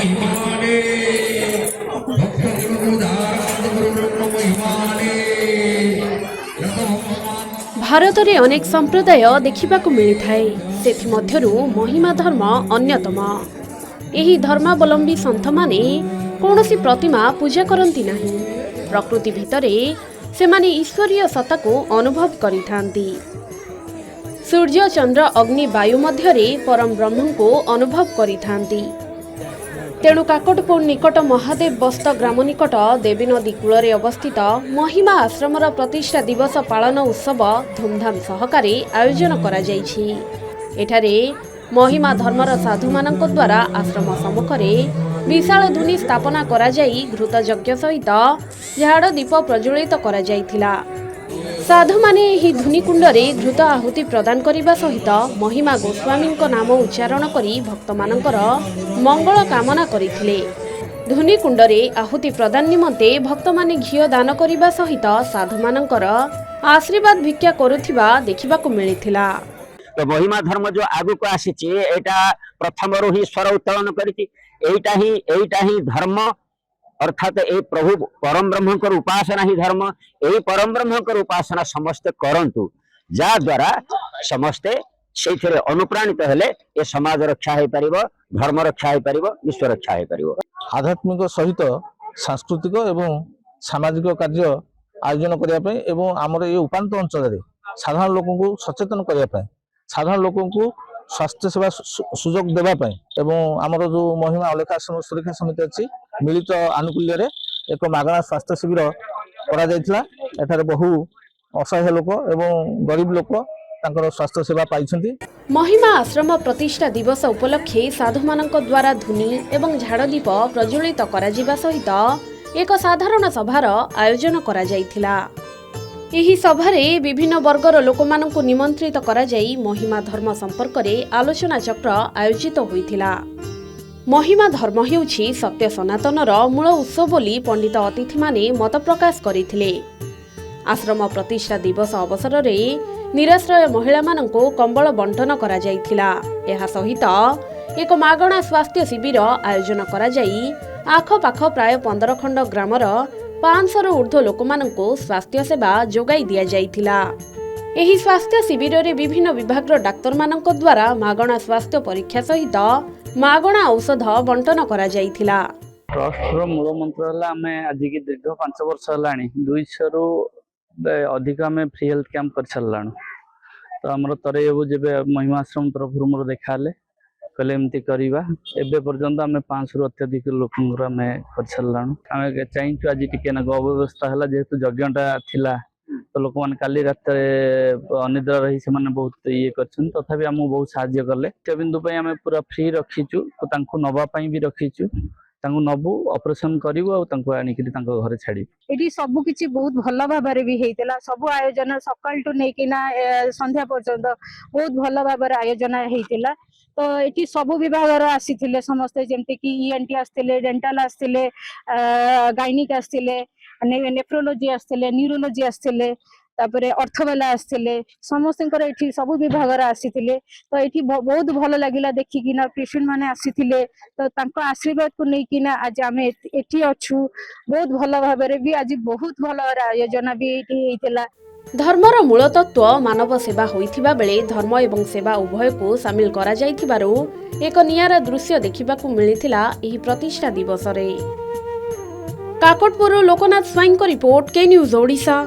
महिमाने भारत में अनेक संप्रदाय देखा मिलता है। से महिमा धर्म अन्यतम। यही धर्मावलंबी संत माने कौनसी प्रतिमा पूजा करती नहीं। प्रकृति भितर से माने ईश्वरीय सत्ता को अनुभव करिथांती। सूर्य चंद्र अग्नि वायु मध्यरे परम ब्रह्म को अनुभव करिथांती। तेणु काकटपुर निकट महादेव बस्त ग्राम निकट देवी नदी कूल अवस्थित महिमा आश्रमर प्रतिष्ठा दिवस पालन उत्सव धूमधाम सहकारे आयोजन करा जायछि। एठारे महिमा धर्मर साधु मानक द्वारा आश्रम सम्मुखरे विशाल धुनी स्थापना करा जाई घृत यज्ञ सहित झाड़ दीप प्रज्वलित करा जायथिला। साधु माने एही धुनी कुंडरे घृत आहुति प्रदान करने सहित महिमा गोस्वामी नाम उच्चारण करी भक्त मानकर मंगल कामना करथिले। धुनी कुंडरे आहुति प्रदान निमंते भक्त माने घियो दान करने सहित साधु मानकर आशीर्वाद भिक्षा करुथिबा देखिबाकु मिलिथिला। तो महिमा धर्म जो आगु को आसीची एटा प्रथम रो ही स्वर उत्तोलन करिछि। एटा ही धर्म अर्थात ए प्रभु परम ब्रह्म उपासना ही धर्म। यही परम ब्रह्म उपासना समस्ते करंतु जा द्वारा समस्ते से अनुप्राणित हेले ए समाज रक्षा हो पारिबो, धर्म रक्षा हो पारिबो, विश्व रक्षा हो पारिबो। आध्यात्मिक सहित सांस्कृतिक एवं सामाजिक कार्य आयोजन करने एवं आमर ये उपात अंचल साधारण लोक को सचेतन करने, साधारण लोक को स्वास्थ्य सेवा सुजोग देवाई एवं आमर जो महिमा अलेखा सुरक्षा समिति अच्छी मिलित आनुकूल्य रे एक मागणा स्वास्थ्य शिविर करा जायथिला। एठारे बहु असहाय लोक एवं गरीब लोक तांकर स्वास्थ्य सेवा पाइछन्ति। महिमा आश्रम प्रतिष्ठा दिवस उपलक्षे साधु मानक द्वारा धुनी एवं झाड़ दीप प्रज्वलित करा जिबा सहित एक साधारण सभार आयोजन करा जायथिला। एही सभारे विभिन्न वर्गर लोकमानंकु निमंत्रित करा जाई महिमा धर्म संपर्क में आलोचना चक्र आयोजित होइथिला। महिमा धर्म हेउछि सत्य सनातनर मूल उत्स बोली पंडित अतिथि माने मत प्रकाश करिथिले। आश्रम प्रतिष्ठा दिवस अवसर में निराश्रय महिला मानंकु कंबल बंटन करा जायथिला। एहा सहित एक मागणा स्वास्थ्य शिविर आयोजन करा जाई आखपाख प्राय 15 खंड ग्रामर 500 रु ऊर्ध्व लोक मानंकु स्वास्थ्य सेवा जोगाई दिया जायथिला। एही स्वास्थ्य शिविर रे विभिन्न विभाग डाक्तर मानक द्वारा मागणा स्वास्थ्य परीक्षा सहित मागणा औषध बंटन करा जायथिला। ट्रस्ट मूल मंत्र है आम आज की दीर्घ 5 वर्ष है 200 रु अधिक आम फ्री हेल्थ कैंप कर सारा। तो आमर तरे जब महिमाश्रम तरफ मोर देखा कहले एमती करवा एबे पर्यंत आम 500 रु अत्यधिक लोक कर सारा। आम चाहूँ आज टी अव्यवस्था है जेहेतु यज्ञटा थिला तो लोक मैंने काली रात अनिद्रा रही से बहुत ये कर तथापि आम बहुत साहाय्य कले। बिंदु आम पूरा फ्री रखीचु तो नवापाई भी रखीचु नबु ऑपरेशन करू आनिक घर छाड़ी। ये सब किसी बहुत भल भाव भी होता सब आयोजन सकाल टू नहीं संध्या पर्यंत बहुत भल भाव आयोजन होता। तो ये सब विभाग आसी समस्ते जमती कि ईएनटी आसते, डेंटाल आसते, गायनिक आसते, नेफ्रोलोजी आसते, न्यूरोलोजी आसते, तापरे अर्थवाला आसते समस्त सब विभाग आसी। तो ये बहुत भल लगे देखिकिना पेशेंट माने आसी तो आशीर्वाद को लेकिन आज आम एटी अच्छु बहुत भल भाव भी आज बहुत भल आयोजन भी होता। धर्मर मूल तत्व मानव सेवा होइथिबा बेले धर्म एवं सेवा उभय को सामिल करा जायथिबारु एक नियारा दृश्य देखिबाकू मिलिथिला एही प्रतिष्ठा दिवस रे। काकटपुर लोकनाथ स्वाईं को रिपोर्ट, के न्यूज ओडिशा।